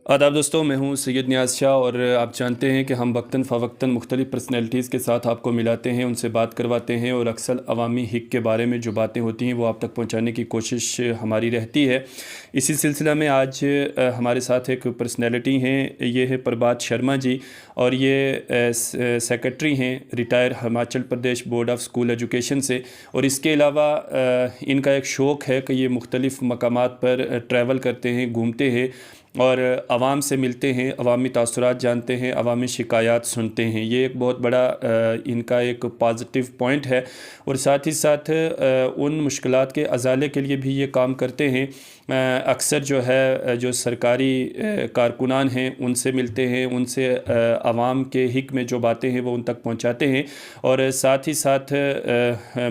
आदाब दोस्तों, मैं हूं सैयद नियाज़ शाह और आप जानते हैं कि हम वक्तन फ़वक्तन मुख्तलिफ़ पर्सनैलिटीज़ के साथ आपको मिलाते हैं, उनसे बात करवाते हैं और अक्सर अवामी हिक के बारे में जो बातें होती हैं वो आप तक पहुंचाने की कोशिश हमारी रहती है। इसी सिलसिला में आज हमारे साथ एक पर्सनैलिटी हैं, ये है प्रभात शर्मा जी और ये सेक्रेटरी हैं retire Himachal Pradesh board of school education से। और इसके अलावा इनका एक शौक़ है कि ये मुख्तलिफ़ मकामात पर ट्रैवल करते हैं, घूमते हैं और आवाम से मिलते हैं, अवामी तासुरात जानते हैं, अवामी शिकायत सुनते हैं। ये एक बहुत बड़ा इनका एक पॉजिटिव पॉइंट है और साथ ही साथ उन मुश्किलात के अज़ाले के लिए भी ये काम करते हैं। अक्सर जो है जो सरकारी कारकुनान हैं उनसे मिलते हैं, उनसे आवाम के हिक में जो बातें हैं वो उन तक पहुँचाते हैं और साथ ही साथ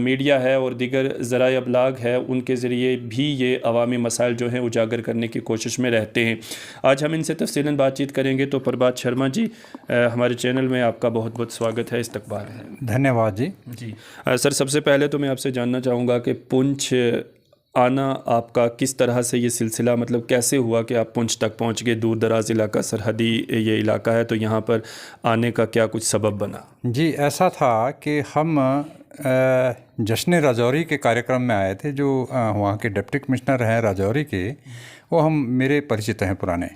मीडिया है और दीगर ज़राए अबलाग है उनके ज़रिए भी ये अवामी मसाइल जो हैं उजागर करने की कोशिश में रहते हैं। आज हम इनसे तफसीलन बातचीत करेंगे। तो प्रभात शर्मा जी, हमारे चैनल में आपका बहुत बहुत स्वागत है, इस्तकबाल है। धन्यवाद जी। सर, सबसे पहले तो मैं आपसे जानना चाहूँगा कि पुंछ आना आपका किस तरह से ये सिलसिला, मतलब कैसे हुआ कि आप पुंछ तक पहुँच गए? दूर दराज इलाका, सरहदी ये इलाका है, तो यहाँ पर आने का क्या कुछ सबब बना? जी, ऐसा था कि हम जश्न राजौरी के कार्यक्रम में आए थे। जो वहाँ के डिप्टी कमिश्नर हैं राजौरी के, वो हम मेरे परिचित हैं पुराने।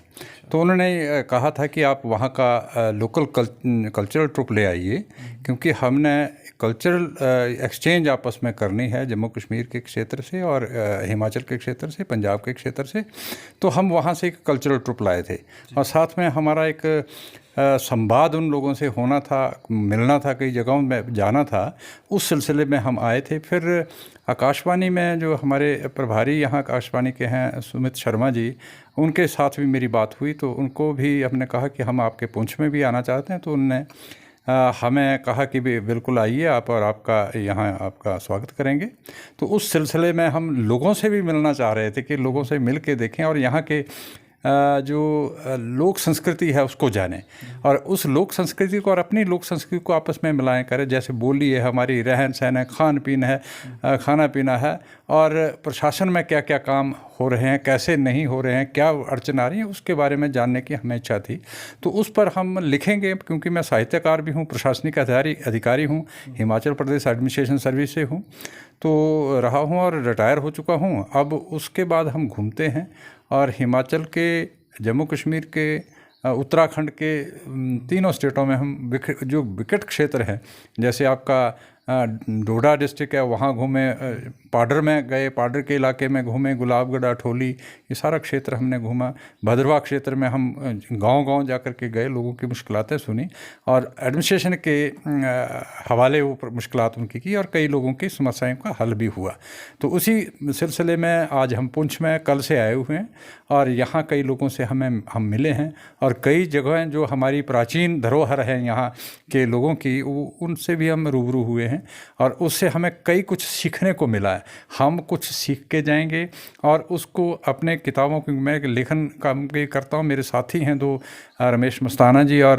तो उन्होंने कहा था कि आप वहाँ का लोकल कल्चरल ट्रुप ले आइए, क्योंकि हमने कल्चरल एक्सचेंज आपस में करनी है जम्मू कश्मीर के क्षेत्र से और हिमाचल के क्षेत्र से, पंजाब के क्षेत्र से। तो हम वहाँ से एक कल्चरल ट्रुप लाए थे और साथ में हमारा एक संवाद उन लोगों से होना था, मिलना था, कई जगहों में जाना था। उस सिलसिले में हम आए थे। फिर आकाशवाणी में जो हमारे प्रभारी यहाँ आकाशवाणी के हैं सुमित शर्मा जी, उनके साथ भी मेरी बात हुई। तो उनको भी हमने कहा कि हम आपके पुंछ में भी आना चाहते हैं। तो उनने हमें कहा कि बिल्कुल आइए आप, और आपका यहाँ आपका स्वागत करेंगे। तो उस सिलसिले में हम लोगों से भी मिलना चाह रहे थे कि लोगों से मिल के देखें और यहाँ के जो लोक संस्कृति है उसको जानें और उस लोक संस्कृति को और अपनी लोक संस्कृति को आपस में मिलाएं करें। जैसे बोली है हमारी, रहन सहन है, खान पीन है, खाना पीना है, और प्रशासन में क्या क्या काम हो रहे हैं, कैसे नहीं हो रहे हैं, क्या अड़चन आ रही है, उसके बारे में जानने की हमें इच्छा थी। तो उस पर हम लिखेंगे, क्योंकि मैं साहित्यकार भी हूँ, प्रशासनिक अधिकारी हूँ, हिमाचल प्रदेश एडमिनिस्ट्रेशन सर्विस से हूँ तो रहा हूँ और रिटायर हो चुका हूँ। अब उसके बाद हम घूमते हैं और हिमाचल के, जम्मू कश्मीर के, उत्तराखंड के तीनों स्टेटों में हम जो विकट क्षेत्र हैं, जैसे आपका डोडा डिस्ट्रिक्ट है, वहाँ घूमे, पाडर में गए, पाडर के इलाके में घूमे, गुलाबगढ़, अठोली, ये सारा क्षेत्र हमने घूमा। भद्रवाह क्षेत्र में हम गांव-गांव जाकर के गए, लोगों की मुश्किलातें सुनी और एडमिनिस्ट्रेशन के हवाले वो मुश्किलात उनकी की और कई लोगों की समस्याओं का हल भी हुआ। तो उसी सिलसिले में आज हम पुंछ में कल से आए हुए हैं और यहाँ कई लोगों से हम मिले हैं और कई जगहें जो हमारी प्राचीन धरोहर हैं यहाँ के लोगों की, उनसे भी हम रूबरू हुए हैं और उससे हमें कई कुछ सीखने को मिला है। हम कुछ सीख के जाएंगे और उसको अपने किताबों की, मैं लेखन काम के करता हूँ, मेरे साथी हैं दो, रमेश मस्ताना जी और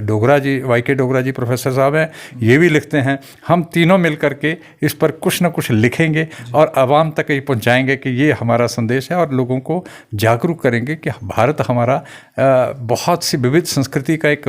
डोगरा जी, वाई.के. डोगरा जी प्रोफेसर साहब हैं, ये भी लिखते हैं। हम तीनों मिल करके इस पर कुछ ना कुछ लिखेंगे और आवाम तक ये पहुँचाएंगे कि ये हमारा संदेश है और लोगों को जागरूक करेंगे कि भारत हमारा बहुत सी विविध संस्कृति का एक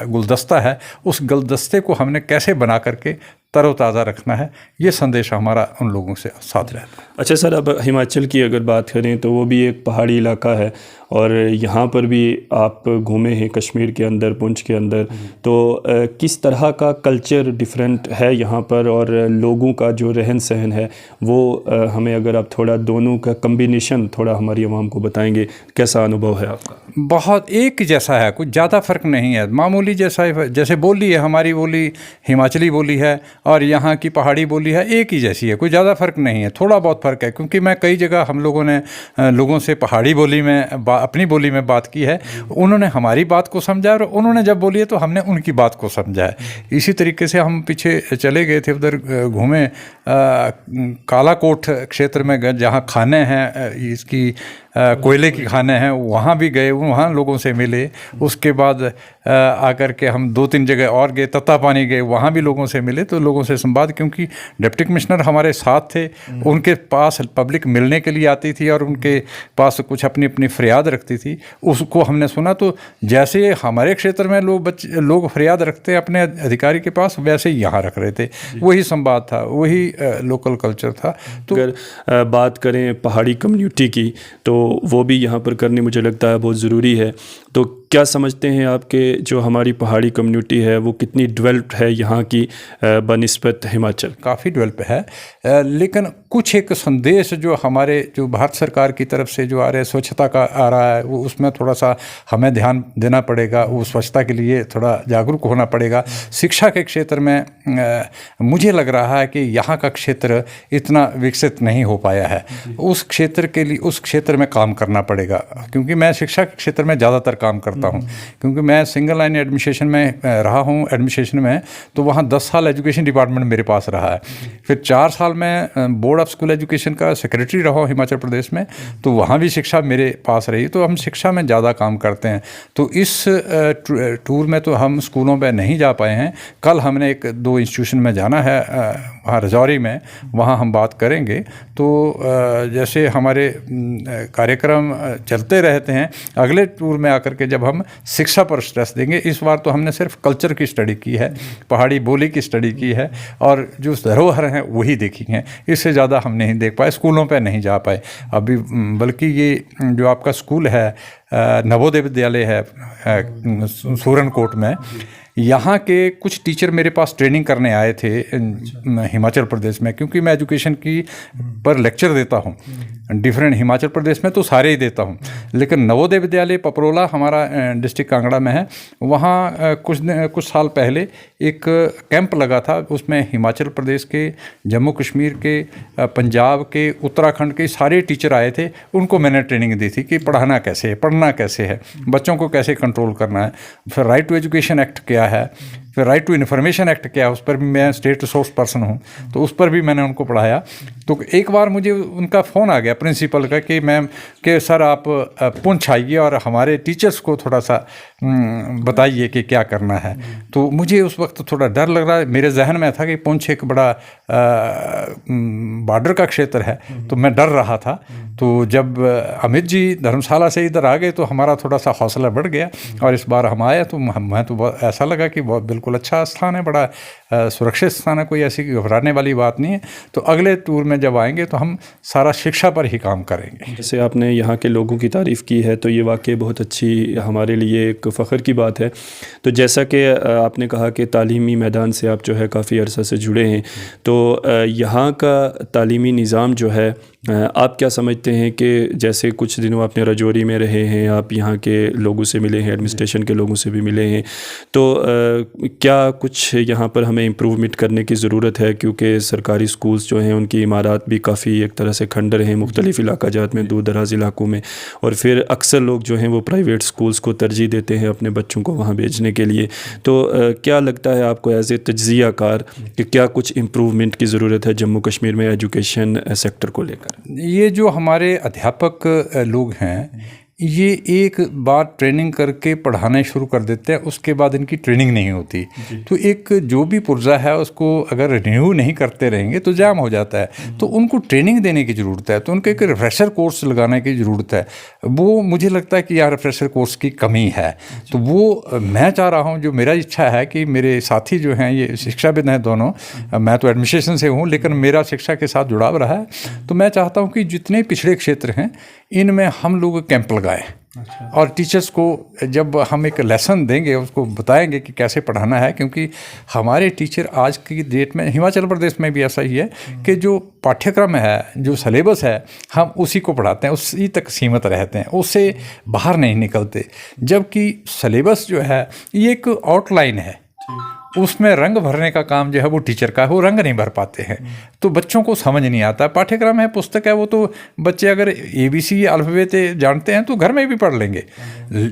गुलदस्ता है। उस गुलदस्ते को हमने कैसे बना करके तरोताज़ा रखना है, ये संदेश हमारा उन लोगों से साथ रहता है। अच्छा सर, अब हिमाचल की अगर बात करें तो वो भी एक पहाड़ी इलाका है और यहाँ पर भी आप घूमे हैं कश्मीर के अंदर, पुंछ के अंदर, तो किस तरह का कल्चर डिफरेंट है यहाँ पर और लोगों का जो रहन सहन है वो हमें अगर आप थोड़ा दोनों का कम्बिनेशन थोड़ा हमारी आवाम को बताएंगे, कैसा अनुभव है आपका? बहुत एक जैसा है, कुछ ज़्यादा फ़र्क नहीं है, मामूली जैसा है। जैसे बोली है, हमारी बोली हिमाचली बोली है और यहाँ की पहाड़ी बोली है, एक ही जैसी है, कोई ज़्यादा फ़र्क नहीं है। थोड़ा बहुत फ़र्क है, क्योंकि मैं कई जगह हम लोगों ने लोगों से पहाड़ी बोली में अपनी बोली में बात की है, उन्होंने हमारी बात को समझा और उन्होंने जब बोली है तो हमने उनकी बात को समझा है। इसी तरीके से हम पीछे चले गए थे, उधर घूमे, कालाकोट क्षेत्र में गए, जहाँ खाने हैं इसकी कोयले की खाने हैं, वहाँ भी गए, वहाँ लोगों से मिले। उसके बाद आकर के हम 2-3 जगह और गए, तत्तापानी गए, वहाँ भी लोगों से मिले। तो लोगों से संवाद, क्योंकि डिप्टी कमिश्नर हमारे साथ थे, उनके पास पब्लिक मिलने के लिए आती थी और उनके पास कुछ अपनी अपनी फरियाद रखती थी, उसको हमने सुना। तो जैसे हमारे क्षेत्र में लोग फरियाद रखते हैं अपने अधिकारी के पास, वैसे ही यहाँ रख रहे थे। वही संवाद था, वही लोकल कल्चर था। तो अगर बात करें पहाड़ी कम्युनिटी की, तो वो भी यहाँ पर करनी मुझे लगता है बहुत ज़रूरी है। तो क्या समझते हैं आपके जो हमारी पहाड़ी कम्युनिटी है वो कितनी डेवलप्ड है यहाँ की बनिस्बत हिमाचल? काफ़ी डेवलप है, लेकिन कुछ एक संदेश जो भारत सरकार की तरफ से जो आ रहा है, स्वच्छता का आ रहा है, वो उसमें थोड़ा सा हमें ध्यान देना पड़ेगा। वो स्वच्छता के लिए थोड़ा जागरूक होना पड़ेगा। शिक्षा के क्षेत्र में मुझे लग रहा है कि यहाँ का क्षेत्र इतना विकसित नहीं हो पाया है। उस क्षेत्र में काम करना पड़ेगा, क्योंकि मैं शिक्षा के क्षेत्र में ज़्यादातर काम करता हूँ, क्योंकि मैं सिंगल लाइन एडमिनिस्ट्रेशन में रहा हूँ, एडमिनिस्ट्रेशन में। तो वहाँ 10 साल एजुकेशन डिपार्टमेंट मेरे पास रहा है। फिर 4 साल मैं बोर्ड ऑफ स्कूल एजुकेशन का सेक्रेटरी रहा हूँ हिमाचल प्रदेश में, तो वहाँ भी शिक्षा मेरे पास रही। तो हम शिक्षा में ज़्यादा काम करते हैं। तो इस टूर में तो हम स्कूलों पर नहीं जा पाए हैं। कल हमने 1-2 इंस्टीट्यूशन में जाना है, वहाँ राजौरी में, वहाँ हम बात करेंगे। तो जैसे हमारे कार्यक्रम चलते रहते हैं, अगले टूर में आकर के जब हम शिक्षा पर स्ट्रेस देंगे। इस बार तो हमने सिर्फ कल्चर की स्टडी की है, पहाड़ी बोली की स्टडी की है, और जो धरोहर हैं वही देखी हैं। इससे ज़्यादा हम नहीं देख पाए, स्कूलों पे नहीं जा पाए अभी। बल्कि ये जो आपका स्कूल है, नवोदय विद्यालय है सूरनकोट में, यहाँ के कुछ टीचर मेरे पास ट्रेनिंग करने आए थे हिमाचल प्रदेश में, क्योंकि मैं एजुकेशन की पर लेक्चर देता हूँ डिफरेंट। हिमाचल प्रदेश में तो सारे ही देता हूँ, लेकिन नवोदय विद्यालय पपरोला हमारा डिस्ट्रिक्ट कांगड़ा में है, वहाँ कुछ साल पहले एक कैंप लगा था। उसमें हिमाचल प्रदेश के, जम्मू कश्मीर के, पंजाब के, उत्तराखंड के सारे टीचर आए थे। उनको मैंने ट्रेनिंग दी थी कि पढ़ाना कैसे है, पढ़ना कैसे है, बच्चों को कैसे कंट्रोल करना है। फिर राइट टू एजुकेशन एक्ट क्या है, फिर राइट टू इन्फॉर्मेशन एक्ट क्या है, उस पर भी मैं स्टेट रिसोर्स पर्सन हूँ, तो उस पर भी मैंने उनको पढ़ाया। तो एक बार मुझे उनका फ़ोन आ गया प्रिंसिपल का कि सर आप पुंछ आइए और हमारे टीचर्स को थोड़ा सा बताइए कि क्या करना है। तो मुझे उस वक्त थोड़ा डर लग रहा है। मेरे जहन में था कि पुंछ एक बड़ा बॉर्डर का क्षेत्र है, तो मैं डर रहा था। तो जब अमित जी धर्मशाला से इधर आ गए तो हमारा थोड़ा सा हौसला बढ़ गया, और इस बार हम आए तो मैं तो ऐसा लगा कि बहुत बिल्कुल अच्छा स्थान है, बड़ा सुरक्षित स्थान है, कोई ऐसी घबराने वाली बात नहीं है। तो अगले टूर में जब आएंगे तो हम सारा शिक्षा पर ही काम करेंगे। जैसे आपने यहाँ के लोगों की तारीफ़ की है, तो ये वाकई बहुत अच्छी हमारे लिए एक फ़ख्र की बात है। तो जैसा कि आपने कहा कि तालीमी मैदान से आप जो है काफ़ी अरसा से जुड़े हैं, तो यहाँ का तालीमी निज़ाम जो है, आप क्या समझते हैं कि जैसे कुछ दिनों आपने राजौरी में रहे हैं, आप यहाँ के लोगों से मिले हैं, एडमिनिस्ट्रेशन के लोगों से भी मिले हैं, तो क्या कुछ यहाँ पर हमें इम्प्रूवमेंट करने की ज़रूरत है? क्योंकि सरकारी स्कूल्स जो हैं उनकी इमारत भी काफ़ी एक तरह से खंडर हैं मुख्तलिफ़ इलाका जात में, दूर दराज इलाकों में, और फिर अक्सर लोग जो हैं वो प्राइवेट स्कूल्स को तरजीह देते हैं अपने बच्चों को वहाँ भेजने के लिए। तो क्या लगता है आपको एज ए तज्ज़िया कार कि क्या कुछ इम्प्रूवमेंट की ज़रूरत है जम्मू कश्मीर में एजुकेशन सेक्टर को लेकर? ये जो हमारे अध्यापक लोग हैं, ये एक बार ट्रेनिंग करके पढ़ाना शुरू कर देते हैं, उसके बाद इनकी ट्रेनिंग नहीं होती। तो एक जो भी पुर्जा है उसको अगर रिन्यू नहीं करते रहेंगे तो जाम हो जाता है। तो उनको ट्रेनिंग देने की ज़रूरत है, तो उनको एक रिफ्रेशर कोर्स लगाने की ज़रूरत है। वो मुझे लगता है कि यार रिफ्रेशर कोर्स की कमी है। तो वो मैं चाह रहा हूँ, जो मेरा इच्छा है कि मेरे साथी जो हैं ये शिक्षाविद हैं दोनों, मैं तो एडमिनिस्ट्रेशन से हूँ लेकिन मेरा शिक्षा के साथ जुड़ाव रहा है। तो मैं चाहता हूँ कि जितने पिछड़े क्षेत्र हैं इनमें हम लोग कैंप लगाएं, और टीचर्स को जब हम एक लेसन देंगे उसको बताएंगे कि कैसे पढ़ाना है। क्योंकि हमारे टीचर आज की डेट में, हिमाचल प्रदेश में भी ऐसा ही है कि जो पाठ्यक्रम है, जो सिलेबस है, हम उसी को पढ़ाते हैं, उसी तक सीमित रहते हैं, उससे बाहर नहीं निकलते। जबकि सिलेबस जो है ये एक आउटलाइन है, उसमें रंग भरने का काम जो है वो टीचर का है, वो रंग नहीं भर पाते हैं, तो बच्चों को समझ नहीं आता। पाठ्यक्रम है, पुस्तक है, वो तो बच्चे अगर ABC अल्फ़ाबेट जानते हैं तो घर में भी पढ़ लेंगे।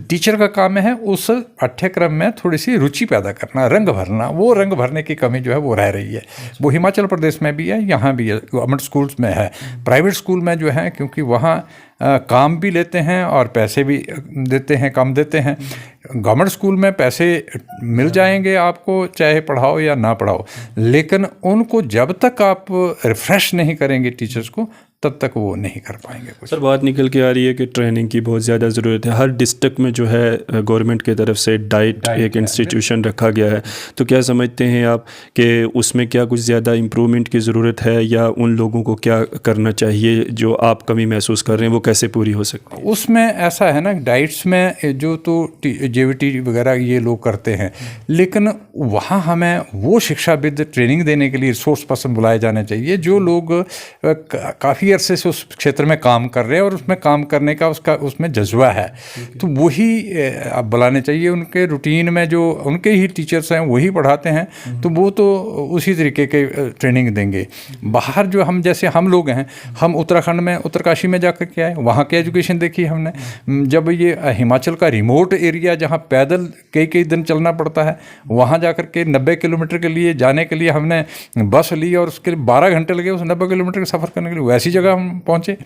टीचर का काम है उस पाठ्यक्रम में थोड़ी सी रुचि पैदा करना, रंग भरना। वो रंग भरने की कमी जो है वो रह रही है। वो हिमाचल प्रदेश में भी है, यहाँ भी है, गवर्नमेंट स्कूल्स में है, प्राइवेट स्कूल में जो है, क्योंकि वहाँ काम भी लेते हैं और पैसे भी देते हैं, कम देते हैं। गवर्नमेंट स्कूल में पैसे मिल जाएंगे आपको, चाहे पढ़ाओ या ना पढ़ाओ, लेकिन उनको जब तक आप रिफ्रेश नहीं करेंगे टीचर्स को, तब तक वो नहीं कर पाएंगे कुछ। सर, बात निकल के आ रही है कि ट्रेनिंग की बहुत ज़्यादा ज़रूरत है। हर डिस्ट्रिक्ट में जो है गवर्नमेंट की तरफ से डाइट एक इंस्टीट्यूशन रखा गया है, तो क्या समझते हैं आप कि उसमें क्या कुछ ज़्यादा इम्प्रूवमेंट की ज़रूरत है, या उन लोगों को क्या करना चाहिए जो आप कमी महसूस कर रहे हैं, वो कैसे पूरी हो सकती है? उसमें ऐसा है ना, डाइट्स में जो तो JVT वगैरह ये लोग करते हैं, लेकिन वहाँ हमें वो शिक्षाविद ट्रेनिंग देने के लिए रिसोर्स पर्सन बुलाए जाने चाहिए, जो लोग काफ़ी अरसे से उस क्षेत्र में काम कर रहे हैं और उसमें काम करने का उसमें जज्बा है। तो वही आप बुलाने चाहिए। उनके रूटीन में जो उनके ही टीचर्स हैं वही पढ़ाते हैं, तो वो तो उसी तरीके के ट्रेनिंग देंगे। बाहर जो हम, जैसे हम लोग हैं, हम उत्तराखंड में उत्तरकाशी में जाकर के आए, वहाँ की एजुकेशन देखी हमने। जब ये हिमाचल का रिमोट एरिया जहाँ पैदल कई कई दिन चलना पड़ता है, वहाँ जाकर के 90 किलोमीटर के लिए जाने के लिए हमने बस ली और उसके 12 घंटे लगे उस 90 किलोमीटर का सफ़र करने के लिए। वैसी जगह हम पहुँचे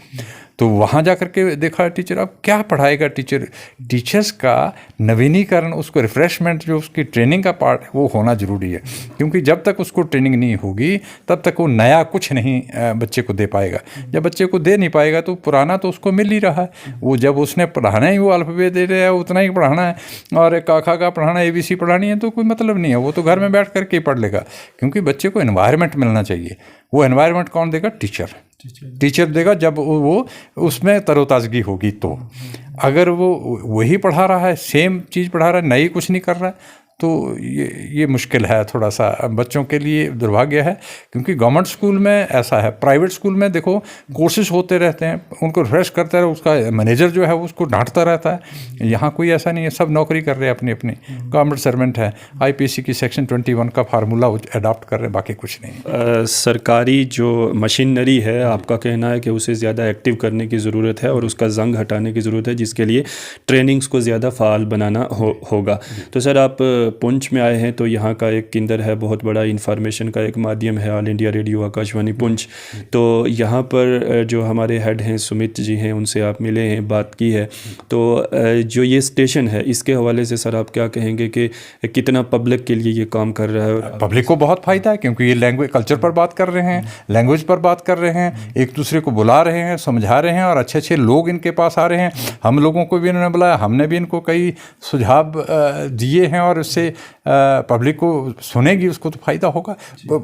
तो वहाँ जा कर के देखा टीचर अब क्या पढ़ाएगा। टीचर्स का नवीनीकरण, उसको रिफ्रेशमेंट, जो उसकी ट्रेनिंग का पार्ट है, वो होना ज़रूरी है, क्योंकि जब तक उसको ट्रेनिंग नहीं होगी तब तक वो नया कुछ नहीं बच्चे को दे पाएगा। जब बच्चे को दे नहीं पाएगा तो पुराना तो उसको मिल ही रहा है। वो जब उसने पढ़ाना ही, वो अल्फ़ाबेट दे रहा है, उतना ही पढ़ाना है, और काखा का पढ़ाना, ABC पढ़ानी है, तो कोई मतलब नहीं है। वो तो घर में बैठ कर के ही पढ़ लेगा, क्योंकि बच्चे को एनवायरनमेंट मिलना चाहिए। वो एनवायरनमेंट कौन देगा? टीचर देगा। जब वो उसमें तरोताज़गी होगी, तो अगर वो वही पढ़ा रहा है, सेम चीज़ पढ़ा रहा है, नई कुछ नहीं कर रहा है, तो ये मुश्किल है थोड़ा सा बच्चों के लिए, दुर्भाग्य है। क्योंकि गवर्नमेंट स्कूल में ऐसा है, प्राइवेट स्कूल में देखो कोर्सेज होते रहते हैं, उनको रिफ्रेश करता रहे, उसका मैनेजर जो है उसको डांटता रहता है। यहाँ कोई ऐसा नहीं है, सब नौकरी कर रहे हैं अपनी अपनी, गवर्नमेंट सर्वेंट है, IPSC की सेक्शन 21 का फार्मूला अडॉप्ट कर रहे हैं, बाकी कुछ नहीं। सरकारी जो मशीनरी है, आपका कहना है कि उसे ज़्यादा एक्टिव करने की ज़रूरत है और उसका जंग हटाने की ज़रूरत है, जिसके लिए ट्रेनिंग्स को ज़्यादा फ़ाल बनाना होगा। तो सर, आप पुंछ में आए हैं, तो यहाँ का एक केंद्र है, बहुत बड़ा इन्फॉर्मेशन का एक माध्यम है, all India radio Akashvani Poonch. तो यहाँ पर जो हमारे हेड हैं सुमित जी हैं, उनसे आप मिले हैं, बात की है। तो जो ये स्टेशन है, इसके हवाले से सर आप क्या कहेंगे कि कितना पब्लिक के लिए ये काम कर रहा है? पब्लिक को बहुत फ़ायदा है, क्योंकि ये लैंग्वेज, कल्चर पर बात कर रहे हैं, लैंग्वेज पर बात कर रहे हैं, एक दूसरे को बुला रहे हैं, समझा रहे हैं, और अच्छे अच्छे लोग इनके पास आ रहे हैं। हम लोगों को भी इन्होंने बुलाया, हमने भी इनको कई सुझाव दिए हैं, और इससे पब्लिक को सुनेगी, उसको तो फ़ायदा होगा।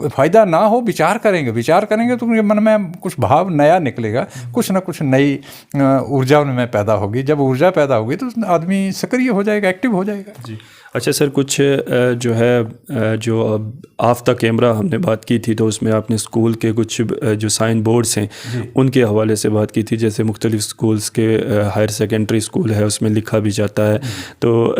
फ़ायदा ना हो, विचार करेंगे तो उनके मन में कुछ भाव नया निकलेगा, कुछ ना कुछ नई ऊर्जा उनमें पैदा होगी। जब ऊर्जा पैदा होगी तो आदमी सक्रिय हो जाएगा, एक्टिव हो जाएगा। जी। अच्छा सर, कुछ जो है, जो ऑफ द कैमरा हमने बात की थी, तो उसमें आपने स्कूल के कुछ जो साइन बोर्ड्स हैं उनके हवाले से बात की थी। जैसे मुख्तलिफ स्कूल्स के हायर सेकेंडरी स्कूल है, उसमें लिखा भी जाता है। तो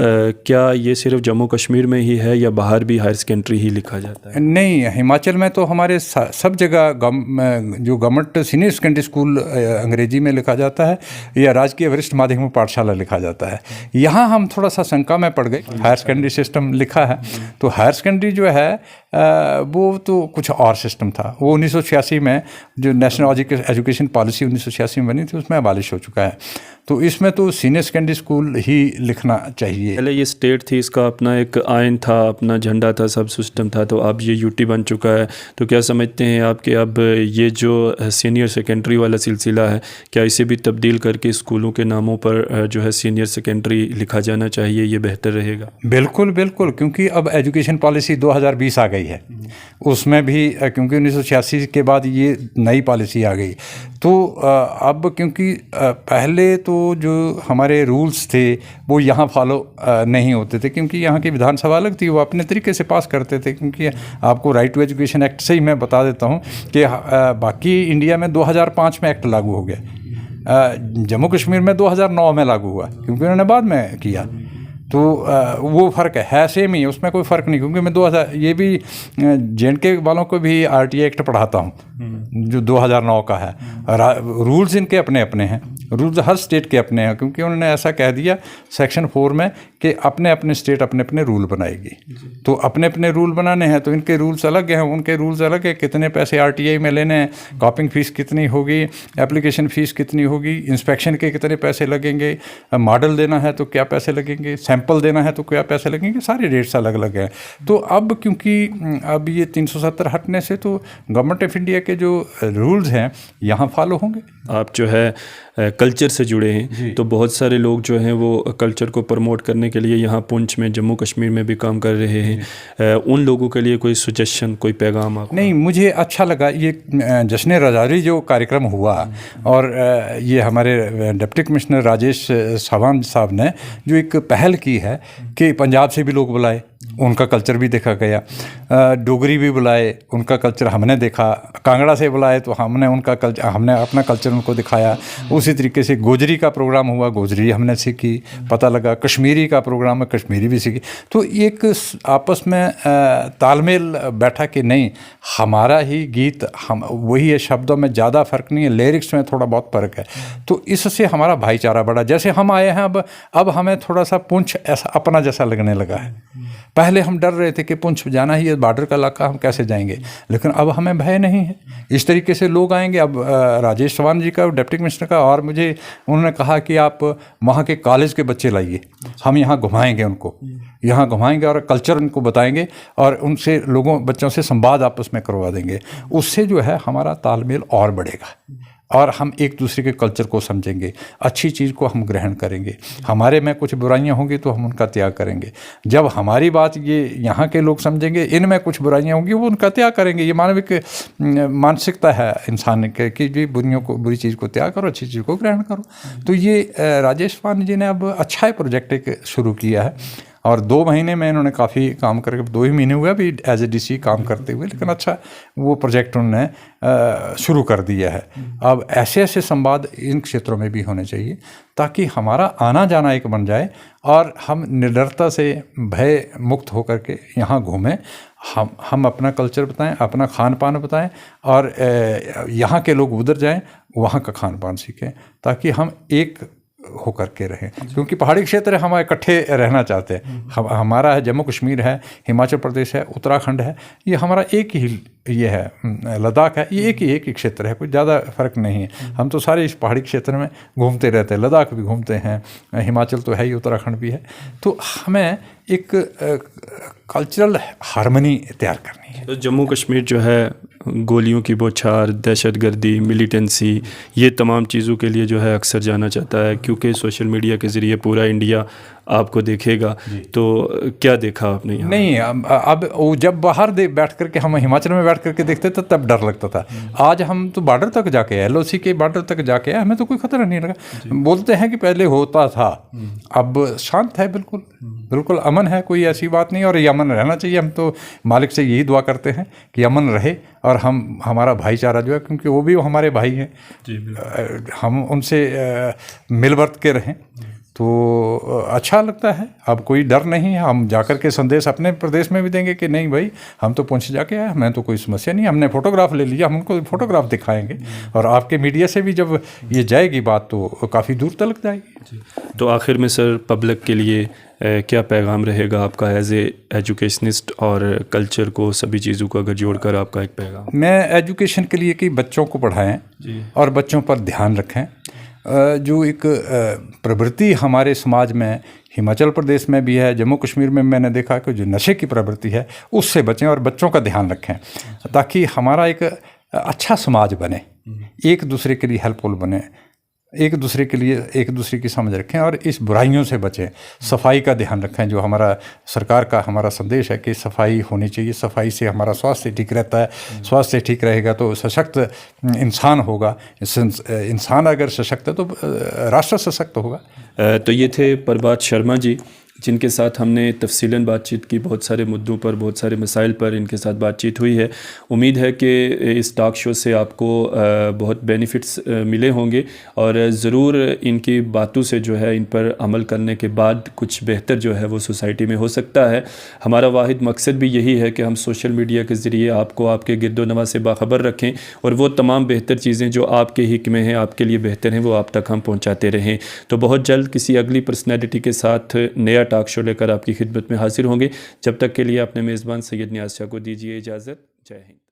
क्या ये सिर्फ जम्मू कश्मीर में ही है या बाहर भी हायर सेकेंडरी ही लिखा जाता है? नहीं, हिमाचल में तो हमारे सब जगह जो गवर्नमेंट सीनियर सेकेंडरी स्कूल अंग्रेजी में लिखा जाता है, या राजकीय वरिष्ठ माध्यमिक पाठशाला लिखा जाता है। यहाँ हम थोड़ा सा शंका में पड़ गए, हायर सेकेंडरी सिस्टम लिखा है, तो हायर सेकेंडरी जो है वो तो कुछ और सिस्टम था। वो 1986 में जो नेशनल एजुकेशन पॉलिसी 1986 में बनी थी, उसमें अबालिश हो चुका है। तो इसमें तो सीनियर सेकेंडरी स्कूल ही लिखना चाहिए। पहले ये स्टेट थी, इसका अपना एक आइन था, अपना झंडा था, सब सिस्टम था, तो अब ये यूटी बन चुका है। तो क्या समझते हैं आप कि अब ये जो सीनियर सेकेंडरी वाला सिलसिला है, क्या इसे भी तब्दील करके स्कूलों के नामों पर जो है सीनियर सेकेंडरी लिखा जाना चाहिए, ये बेहतर रहेगा? बिल्कुल बिल्कुल, क्योंकि अब एजुकेशन पॉलिसी 2020 आ गई है, उसमें भी क्योंकि 1986 के बाद ये नई पॉलिसी आ गई, तो अब क्योंकि पहले तो जो हमारे रूल्स थे वो यहाँ फॉलो नहीं होते थे, क्योंकि यहाँ की विधानसभा अलग थी, वो अपने तरीके से पास करते थे। क्योंकि आपको राइट टू एजुकेशन एक्ट से ही मैं बता देता हूँ कि बाकी इंडिया में 2005 में एक्ट लागू हो गया, जम्मू कश्मीर में 2009 में लागू हुआ, क्योंकि उन्होंने बाद में किया। तो वो फ़र्क है, सेम ही है, उसमें कोई फ़र्क नहीं। क्योंकि मैं 2000 ये भी JNK वालों को भी RTA एक्ट पढ़ाता हूँ जो 2009 का है। रूल्स इनके अपने अपने हैं, रूल्स हर स्टेट के अपने हैं, क्योंकि उन्होंने ऐसा कह दिया सेक्शन 4 में कि अपने अपने स्टेट अपने अपने रूल बनाएगी। तो अपने अपने रूल बनाने हैं तो इनके रूल्स अलग हैं, उनके रूल्स अलग है। कितने पैसे RTI में लेने हैं, कॉपिंग फ़ीस कितनी होगी, एप्लीकेशन फ़ीस कितनी होगी, इंस्पेक्शन के कितने पैसे लगेंगे, मॉडल देना है तो क्या पैसे लगेंगे, सैंपल देना है तो क्या पैसे लगेंगे, सारे रेट्स अलग अलग हैं। तो अब क्योंकि अब ये 370 हटने से तो गवर्नमेंट ऑफ इंडिया के जो रूल्स हैं यहाँ फॉलो होंगे। आप जो है कल्चर से जुड़े हैं, तो बहुत सारे लोग जो हैं वो कल्चर को प्रमोट करने के लिए यहाँ पुंछ में, जम्मू कश्मीर में भी काम कर रहे हैं। उन लोगों के लिए कोई सजेशन, कोई पैगाम आप? नहीं, मुझे अच्छा लगा ये जश्न राजौरी जो कार्यक्रम हुआ, और ये हमारे डिप्टी कमिश्नर राजेश सावंत साहब ने जो एक पहल की है कि पंजाब से भी लोग बुलाए, उनका कल्चर भी देखा गया, डोगरी भी बुलाए, उनका कल्चर हमने देखा, कांगड़ा से बुलाए तो हमने उनका कल्चर, हमने अपना कल्चर उनको दिखाया। उसी तरीके से गोजरी का प्रोग्राम हुआ, गोजरी हमने सीखी, पता लगा। कश्मीरी का प्रोग्राम है, कश्मीरी भी सीखी। तो एक आपस में तालमेल बैठा कि नहीं, हमारा ही गीत हम वही है, शब्दों में ज़्यादा फ़र्क नहीं है, लिरिक्स में थोड़ा बहुत फ़र्क है। तो इससे हमारा भाईचारा बढ़ा। जैसे हम आए हैं अब हमें थोड़ा सा पुंछ ऐसा अपना जैसा लगने लगा है। पहले हम डर रहे थे कि पुंछ जाना ही है, बॉर्डर का इलाका, हम कैसे जाएंगे, लेकिन अब हमें भय नहीं है। इस तरीके से लोग आएंगे। अब राजेश सावंत जी का, डिप्टी कमिश्नर का, और मुझे उन्होंने कहा कि आप वहाँ के कॉलेज के बच्चे लाइए, हम यहाँ घुमाएंगे उनको, यहाँ घुमाएंगे और कल्चर उनको बताएंगे और उनसे बच्चों से संवाद आपस में करवा देंगे। उससे जो है हमारा तालमेल और बढ़ेगा और हम एक दूसरे के कल्चर को समझेंगे, अच्छी चीज़ को हम ग्रहण करेंगे। हमारे में कुछ बुराइयां होंगी तो हम उनका त्याग करेंगे। जब हमारी बात ये यहाँ के लोग समझेंगे, इनमें कुछ बुराइयां होंगी वो उनका त्याग करेंगे। ये मानविक मानसिकता है इंसान के कि जी बुरी चीज़ को त्याग करो, अच्छी चीज़ को ग्रहण करो। तो ये राजेश सावंत जी ने अब अच्छा प्रोजेक्ट एक शुरू किया है और 2 महीने में इन्होंने काफ़ी काम करके, 2 ही महीने हुए अभी एज ए DC काम करते हुए, लेकिन अच्छा वो प्रोजेक्ट उन्होंने शुरू कर दिया है। अब ऐसे ऐसे संवाद इन क्षेत्रों में भी होने चाहिए ताकि हमारा आना जाना एक बन जाए और हम निडरता से भय मुक्त होकर के यहाँ घूमें। हम अपना कल्चर बताएं, अपना खान पान बताएं और यहाँ के लोग उधर जाएं, वहाँ का खान पान सीखें ताकि हम एक होकर के रहें। क्योंकि पहाड़ी क्षेत्र हम इकट्ठे रहना चाहते हैं। हमारा है, जम्मू कश्मीर है, हिमाचल प्रदेश है, उत्तराखंड है, ये हमारा एक ही ये है, लद्दाख है, ये एक ही क्षेत्र है, कोई ज़्यादा फ़र्क नहीं है। हम तो सारे इस पहाड़ी क्षेत्र में घूमते रहते हैं, लद्दाख भी घूमते हैं, हिमाचल तो है ही, उत्तराखंड भी है। तो हमें एक कल्चरल हार्मनी तैयार करनी है। तो जम्मू कश्मीर जो है गोलियों की बौछार, दहशतगर्दी, मिलिटेंसी, ये तमाम चीज़ों के लिए जो है अक्सर जाना चाहता है, क्योंकि सोशल मीडिया के ज़रिए पूरा इंडिया आपको देखेगा। तो क्या देखा आपने यहाँ? नहीं, अब वो जब बाहर बैठ करके हम हिमाचल में बैठ करके देखते थे तब डर लगता था। आज हम तो बॉर्डर तक जाके, LOC के बॉर्डर तक जाके, हमें तो कोई खतरा नहीं लगा। बोलते हैं कि पहले होता था, अब शांत है, बिल्कुल बिल्कुल अमन है, कोई ऐसी बात नहीं। और ये अमन रहना चाहिए। हम तो मालिक से यही दुआ करते हैं कि अमन रहे और हमारा भाईचारा जो है, क्योंकि वो भी हमारे भाई हैं, हम उनसे मिल वर्त के रहें तो अच्छा लगता है। अब कोई डर नहीं है। हम जाकर के संदेश अपने प्रदेश में भी देंगे कि नहीं भाई, हम तो पुंछ जाके आए, हमें तो कोई समस्या नहीं, हमने फ़ोटोग्राफ ले लिया, हम उनको फ़ोटोग्राफ दिखाएंगे। और आपके मीडिया से भी जब ये जाएगी बात तो काफ़ी दूर तक जाएगी। तो आखिर में सर, पब्लिक के लिए क्या पैगाम रहेगा आपका एज ए एजुकेशनिस्ट, और कल्चर को, सभी चीज़ों को अगर जोड़कर आपका एक पैगाम? मैं एजुकेशन के लिए कि बच्चों को पढ़ाएं और बच्चों पर ध्यान रखें। जो एक प्रवृत्ति हमारे समाज में, हिमाचल प्रदेश में भी है, जम्मू कश्मीर में मैंने देखा कि जो नशे की प्रवृत्ति है उससे बचें और बच्चों का ध्यान रखें ताकि हमारा एक अच्छा समाज बने, एक दूसरे के लिए हेल्पफुल बने, एक दूसरे के लिए एक दूसरे की समझ रखें और इस बुराइयों से बचें। सफाई का ध्यान रखें, जो हमारा सरकार का हमारा संदेश है कि सफाई होनी चाहिए। सफाई से हमारा स्वास्थ्य ठीक रहता है, स्वास्थ्य ठीक रहेगा तो सशक्त इंसान होगा। इंसान अगर सशक्त है तो राष्ट्र सशक्त होगा। तो ये थे प्रभात शर्मा जी, जिनके साथ हमने तफसीलन बातचीत की, बहुत सारे मुद्दों पर, बहुत सारे मसाइल पर इनके साथ बातचीत हुई है। उम्मीद है कि इस टॉक शो से आपको बहुत बेनिफिट्स मिले होंगे और ज़रूर इनकी बातों से जो है इन पर अमल करने के बाद कुछ बेहतर जो है वो सोसाइटी में हो सकता है। हमारा वाहिद मकसद भी यही है कि हम सोशल मीडिया के ज़रिए आपको आपके गिरदोनवा से बाखबर रखें और वो तमाम बेहतर चीज़ें जो आपके हिक में हैं, आपके लिए बेहतर हैं, वो आप तक हम पहुँचाते रहें। तो बहुत जल्द किसी अगली पर्सनैलिटी के साथ नया टॉक शो लेकर आपकी खिदमत में हाजिर होंगे। जब तक के लिए अपने मेज़बान सैयद नियाज़ शाह को दीजिए इजाज़त। जय हिंद।